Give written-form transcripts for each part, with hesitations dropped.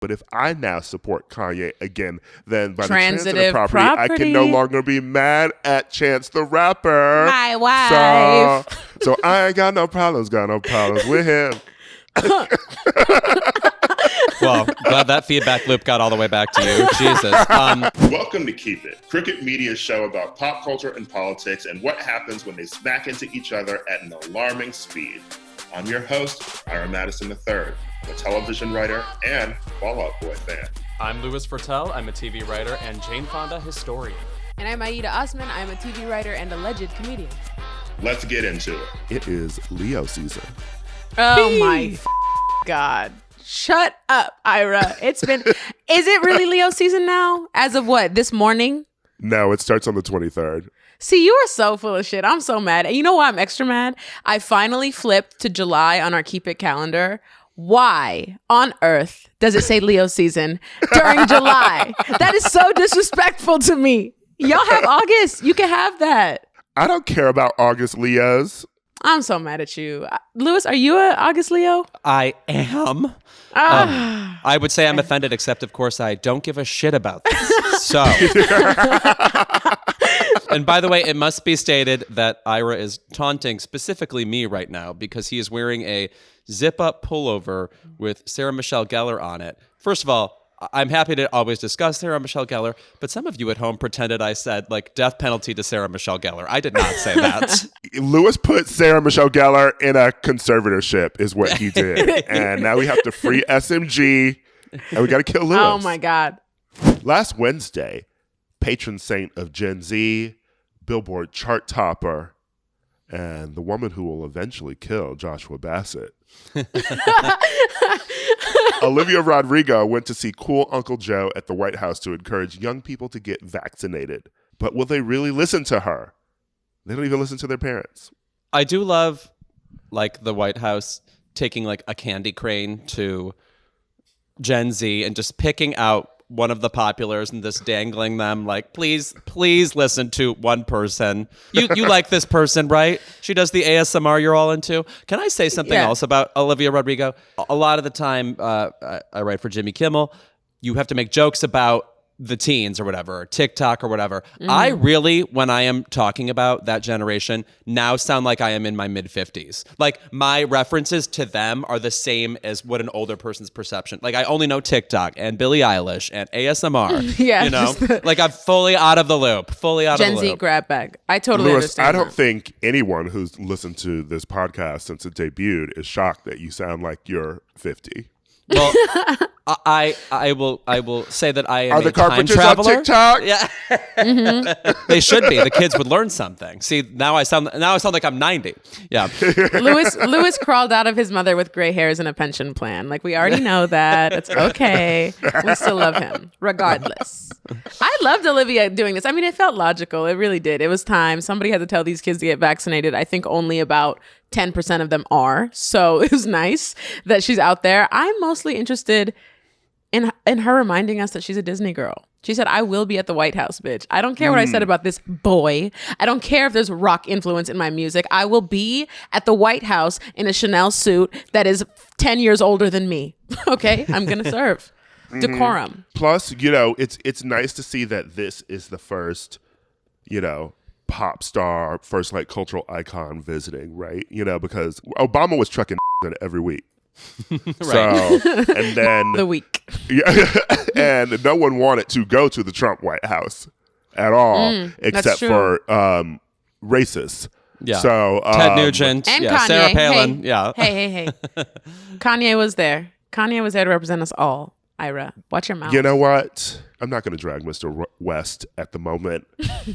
But if I now support Kanye again, then by Transitive the transitive property, I can no longer be mad at Chance the Rapper. My wife. So I ain't got no problems with him. Well, glad that feedback loop got all the way back to you. Jesus. Welcome to Keep It, Crooked Media's show about pop culture and politics and what happens when they smack into each other at an alarming speed. I'm your host, Ira Madison III, a television writer and Fall Out Boy fan. I'm Louis Fertel. I'm a TV writer and Jane Fonda historian. And I'm Aida Osman. I'm a TV writer and alleged comedian. Let's get into it. It is Leo season. Oh my God. Shut up, Ira. Is it really Leo season now? As of what, this morning? No, it starts on the 23rd. See, you are so full of shit. I'm so mad. And you know why I'm extra mad? I finally flipped to July on our Keep It calendar. Why on earth does it say Leo season during July? That is so disrespectful to me. Y'all have August. You can have that. I don't care about August Leos. I'm so mad at you. Louis, are you an August Leo? I am. I would say I'm offended, except, of course, I don't give a shit about this. So, and by the way, it must be stated that Ira is taunting specifically me right now because he is wearing a zip-up pullover with Sarah Michelle Gellar on it. First of all, I'm happy to always discuss Sarah Michelle Gellar, but some of you at home pretended I said, like, death penalty to Sarah Michelle Gellar. I did not say that. Louis put Sarah Michelle Gellar in a conservatorship is what he did. And now we have to free SMG, and we got to kill Louis. Oh, my God. Last Wednesday, patron saint of Gen Z, Billboard chart topper, and the woman who will eventually kill Joshua Bassett. Olivia Rodrigo went to see Cool Uncle Joe at the White House to encourage young people to get vaccinated. But will they really listen to her? They don't even listen to their parents. I do love, like, the White House taking, like, a candy crane to Gen Z and just picking out one of the populars and just dangling them, like, please listen to one person. You like this person, right? She does the ASMR you're all into. Can I say something else about Olivia Rodrigo? A lot of the time, I write for Jimmy Kimmel. You have to make jokes about the teens or whatever, or TikTok or whatever. I really, when I am talking about that generation, now sound like I am in my mid-50s. Like, my references to them are the same as what an older person's perception. Like, I only know TikTok and Billie Eilish and ASMR. Yeah. You know? Like, I'm fully out of the loop. Gen Z grab bag. I totally understand. I don't think anyone who's listened to this podcast since it debuted is shocked that you sound like you're 50. Well, I will say that I am Are the a time carpenters traveler. on TikTok? Yeah, They should be. The kids would learn something. See, now I sound like I'm 90. Yeah. Louis crawled out of his mother with gray hairs and a pension plan. Like, we already know that. It's okay. We still love him, regardless. I loved Olivia doing this. I mean, it felt logical. It really did. It was time. Somebody had to tell these kids to get vaccinated. I think only about 10% of them are. So it was nice that she's out there. I'm mostly interested in her reminding us that she's a Disney girl. She said, I will be at the White House, bitch. I don't care what I said about this boy. I don't care if there's rock influence in my music. I will be at the White House in a Chanel suit that is 10 years older than me. Okay? I'm going to serve. Decorum. Plus, you know, it's nice to see that this is the first, you know, pop star, first, like, cultural icon visiting, right? You know, because Obama was trucking every week. Right. So, and then The week. Yeah, and no one wanted to go to the Trump White House at all, except for racists. Yeah. So Ted Nugent, And yeah, Kanye. Sarah Palin, Hey. yeah. Hey. Kanye was there. Kanye was there to represent us all. Ira, watch your mouth. You know what? I'm not going to drag Mr. West at the moment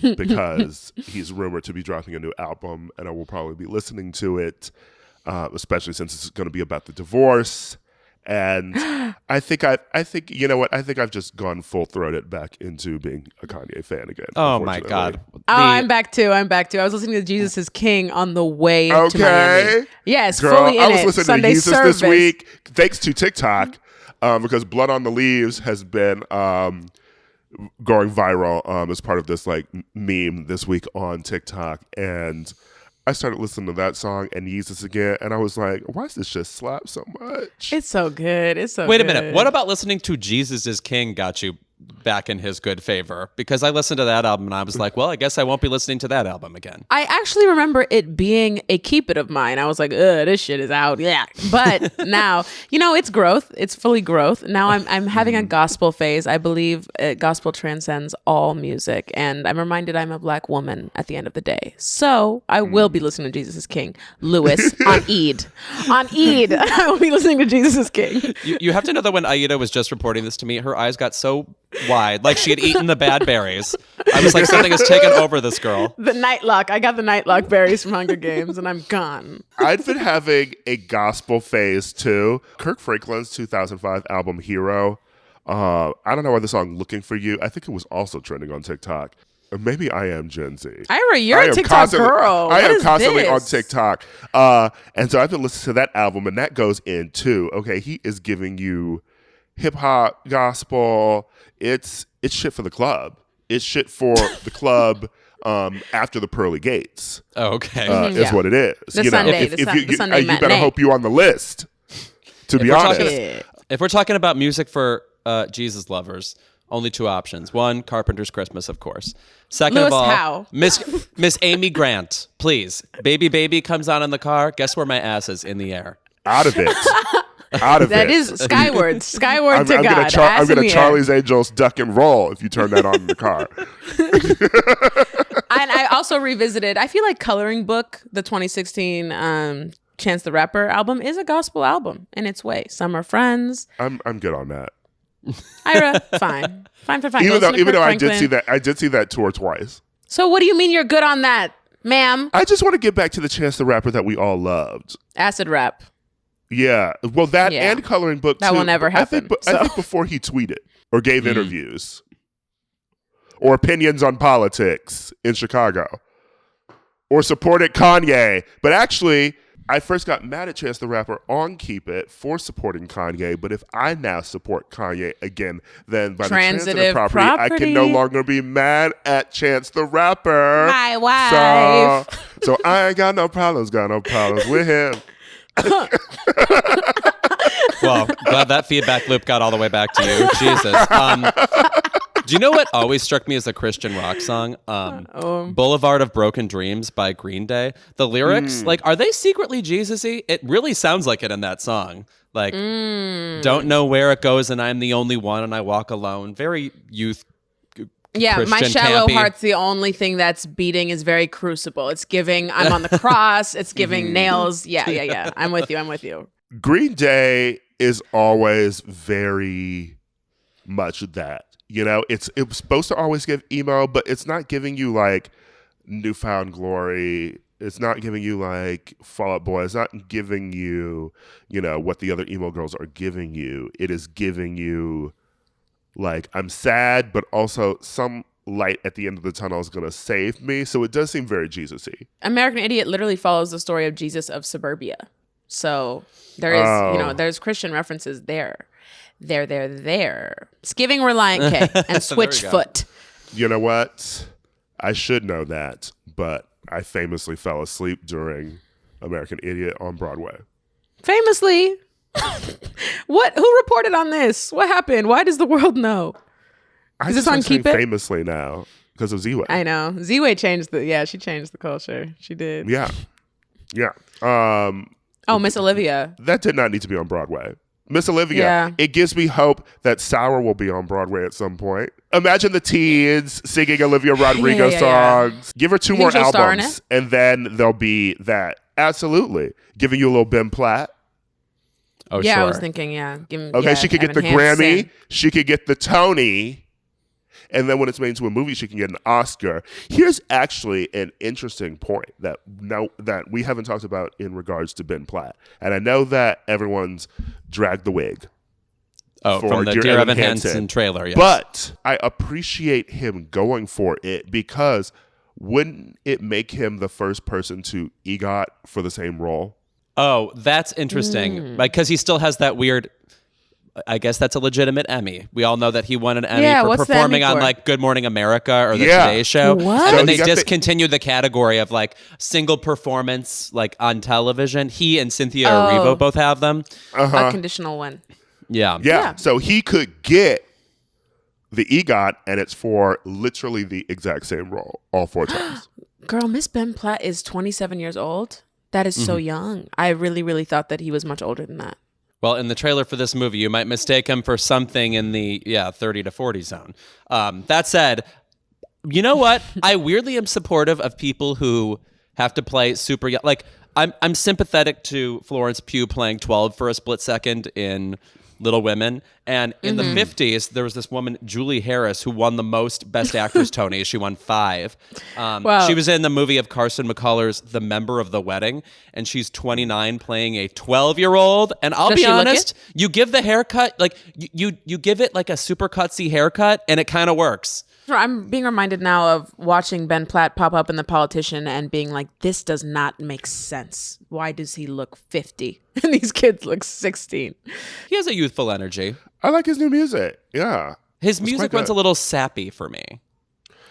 because he's rumored to be dropping a new album, and I will probably be listening to it, especially since it's going to be about the divorce. And I think you know what? I think I've just gone full-throated back into being a Kanye fan again. Oh my God. I'm back too. I was listening to Jesus is King on the way to Okay. Miami. Yes, Girl, fully in I was it. listening Sunday to Jesus service. this week, thanks to TikTok, because Blood on the Leaves has been going viral as part of this, like, meme this week on TikTok. And I started listening to that song and Yeezus again, and I was like, why does this just slap so much? It's so good. It's so Wait good. a minute. What about listening to Jesus is King got you back in his good favor? Because I listened to that album and I was like, well, I guess I won't be listening to that album again. I actually remember it being a keep it of mine. I was like, ugh, this shit is out. Yeah. But now, it's growth. It's fully growth. Now I'm having a gospel phase. I believe gospel transcends all music. And I'm reminded I'm a Black woman at the end of the day. So I will be listening to Jesus is King. Lewis, on Eid. On Eid, I will be listening to Jesus is King. You have to know that when Aida was just reporting this to me, her eyes got so wide, like she had eaten the bad berries. I was like, something has taken over this girl. The nightlock. I got the nightlock berries from Hunger Games, and I'm gone. I've been having a gospel phase too. Kirk Franklin's 2005 album Hero. I don't know why the song Looking for You, I think it was also trending on TikTok. Or maybe I am Gen Z. Ira, you're a TikTok girl. I What am is constantly this? on TikTok. And so I've been listening to that album, and that goes into, okay, he is giving you hip hop, gospel. It's shit for the club. It's shit for the club after the pearly gates. Oh, okay. Is what it is. The Sunday, the Sunday you better matinee. hope you on the list. To be honest, If we're talking about music for Jesus lovers, only two options. One, Carpenter's Christmas, of course. Second Louis of all, Howe. Miss Amy Grant, please. Baby Baby comes on in the car. Guess where my ass is? In the air. out of it. Out of That it. is skyward to God. I'm Ass in gonna the Charlie's Angels duck and roll if you turn that on in the car. And I also revisited, I feel like Coloring Book, the 2016 Chance the Rapper album, is a gospel album in its way. Some are friends. I'm good on that. Ira, fine. Fine. Even Listen to though Kirk I did Franklin. see that tour twice. So what do you mean you're good on that, ma'am? I just want to get back to the Chance the Rapper that we all loved. Acid rap. Yeah. Well, that Yeah. and Coloring Book That too. will never happen, I think before he tweeted or gave interviews or opinions on politics in Chicago or supported Kanye. But actually, I first got mad at Chance the Rapper on Keep It for supporting Kanye. But if I now support Kanye again, then by the transitive property, I can no longer be mad at Chance the Rapper. My wife. So I ain't got no problems with him. Well, glad that feedback loop got all the way back to you. Jesus. Do you know what always struck me as a Christian rock song? Boulevard of Broken Dreams by Green Day. The lyrics, are they secretly Jesus-y? It really sounds like it in that song. Don't know where it goes and I'm the only one and I walk alone. Very youth Yeah, Christian, my shallow campy. heart's the only thing that's beating is very crucible. It's giving I'm on the cross. It's giving nails. Yeah. I'm with you. Green Day is always very much that. It was supposed to always give emo, but it's not giving you like Newfound Glory. It's not giving you like Fall Out Boy. It's not giving you, what the other emo girls are giving you. It is giving you like, I'm sad, but also some light at the end of the tunnel is going to save me. So it does seem very Jesus-y. American Idiot literally follows the story of Jesus of suburbia. So there is, there's Christian references there. There. It's giving Reliant K and Switchfoot. You know what? I should know that, but I famously fell asleep during American Idiot on Broadway. Famously. Who reported on this? What happened? Why does the world know? Is this on Keep It? Famously now because of Z-Way. I know. Z-Way changed she changed the culture. She did. Yeah. Miss Olivia. That did not need to be on Broadway. Miss Olivia, It gives me hope that Sour will be on Broadway at some point. Imagine the teens singing Olivia Rodrigo songs. Give her two more albums, and then there'll be that. Absolutely. Giving you a little Ben Platt. Oh, yeah, sure. I was thinking, She could get the Grammy. She could get the Tony. And then when it's made into a movie, she can get an Oscar. Here's actually an interesting point that we haven't talked about in regards to Ben Platt. And I know that everyone's dragged the wig. Oh, from the Dear Evan Hansen trailer, yes. But I appreciate him going for it because wouldn't it make him the first person to EGOT for the same role? Oh, that's interesting. Because he still has that weird I guess that's a legitimate Emmy. We all know that he won an Emmy Yeah, for what's the performing Emmy on for? like Good Morning America or the Yeah. Today Show. What? And So then he they got the- discontinued the category of like single performance like on television. He and Cynthia Erivo both have them. A conditional one. Yeah. Yeah. So he could get the EGOT, and it's for literally the exact same role all 4 times. Girl, Miss Ben Platt is 27 years old. That is so young. I really, really thought that he was much older than that. Well, in the trailer for this movie, you might mistake him for something in the 30 to 40 zone. That said, you know what? I weirdly am supportive of people who have to play super young. Like I'm sympathetic to Florence Pugh playing 12 for a split second in Little Women. And in the 50s, there was this woman, Julie Harris, who won the most Best Actress Tonys. She won 5. Wow. She was in the movie of Carson McCullers, The Member of the Wedding, and she's 29 playing a 12-year-old. And I'll Does be she look honest, you give the haircut, like you give it like a super cutsy haircut, and it kind of works. I'm being reminded now of watching Ben Platt pop up in The Politician and being like, this does not make sense. Why does he look 50? And these kids look 16. He has a youthful energy. I like his new music. Yeah. His It's music quite runs a good. little sappy for me.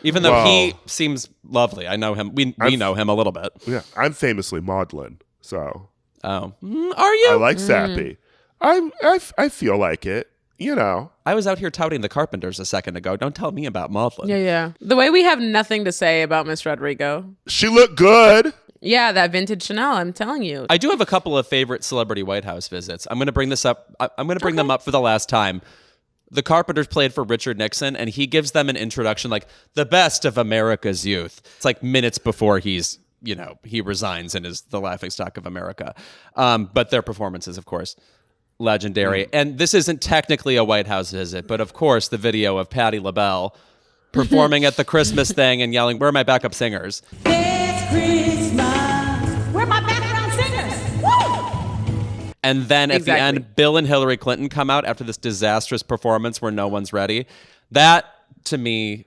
Even though he seems lovely. I know him. We know him a little bit. Yeah. I'm famously maudlin, so Oh. Are you? I like sappy. I feel like it, you know. I was out here touting the Carpenters a second ago. Don't tell me about Maudlin. Yeah. The way we have nothing to say about Miss Rodrigo. She looked good. Yeah, that vintage Chanel, I'm telling you. I do have a couple of favorite celebrity White House visits. I'm going to bring this up. I'm going to bring them up for the last time. The Carpenters played for Richard Nixon, and he gives them an introduction like the best of America's youth. It's like minutes before he resigns and is the laughingstock of America. But their performances, of course, legendary. And this isn't technically a White House visit, but of course, the video of Patti LaBelle performing at the Christmas thing and yelling, "Where are my backup singers?" It's Christmas. Where are my background singers? Woo! And then at the Exactly. end, Bill and Hillary Clinton come out after this disastrous performance where no one's ready. That, to me,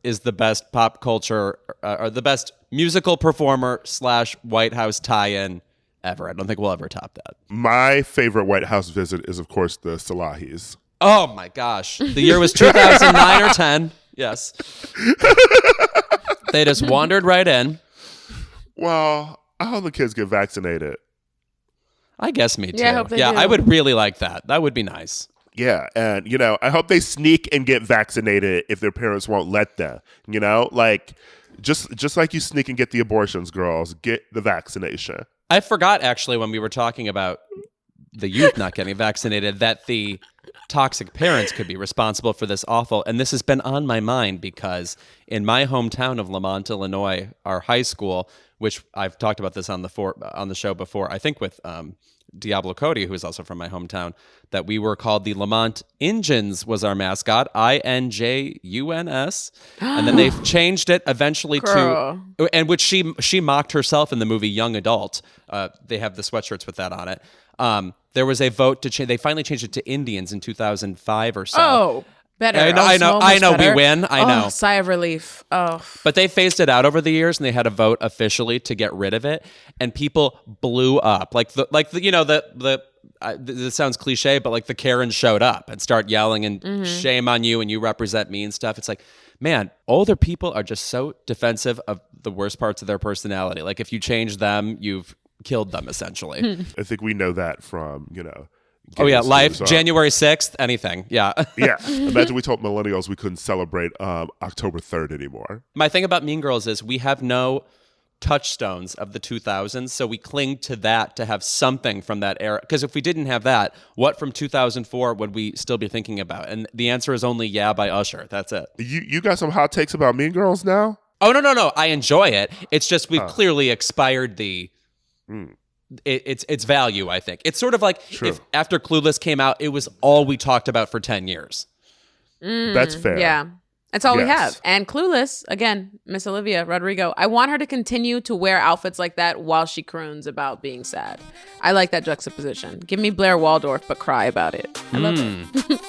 is the best pop culture or the best musical performer / White House tie-in ever. I don't think we'll ever top that. My favorite White House visit is, of course, the Salahis. Oh, my gosh. The year was 2009 or 10. Yes. They just wandered right in. Well, I hope the kids get vaccinated. I guess me too. Yeah, I hope they do. I would really like that. That would be nice. Yeah, and I hope they sneak and get vaccinated if their parents won't let them. Like just like you sneak and get the abortions, girls, get the vaccination. I forgot actually when we were talking about the youth not getting vaccinated that the toxic parents could be responsible for this awful. And this has been on my mind because in my hometown of Lamont, Illinois, our high school, which I've talked about this on the show before, I think with Diablo Cody, who is also from my hometown, that we were called the Lamont Injuns was our mascot, INJUNS. And then they've changed it eventually Girl. to, and which she mocked herself in the movie Young Adult. They have the sweatshirts with that on it. There was a vote to change. They finally changed it to Indians in 2005 or so. Oh, better. I know, Oh, I know, so I much know. We better. win. I know. Sigh of relief. Oh, But they phased it out over the years, and they had a vote officially to get rid of it, and people blew up. This sounds cliche, but like the Karens showed up and start yelling and shame on you, and you represent me and stuff. It's like, man, older people are just so defensive of the worst parts of their personality. Like if you change them, you've killed them essentially. I think we know that from Oh yeah, Games life News, January 6th, anything. Yeah. Yeah, imagine we told millennials we couldn't celebrate October 3rd anymore. My thing about Mean Girls is we have no touchstones of the 2000s, so we cling to that to have something from that era. Because if we didn't have that, what from 2004 would we still be thinking about? And the answer is only "Yeah" by Usher. That's it. You got some hot takes about Mean Girls now? Oh no! I enjoy it. It's just we've clearly expired the. It's value. I think it's sort of like if after Clueless came out, it was all we talked about for 10 years. That's fair. yeah. That's all we Yes. have. And Clueless, again, Miss Olivia Rodrigo. I want her to continue to wear outfits like that while she croons about being sad. I like that juxtaposition. Give me Blair Waldorf, but cry about it. I love it.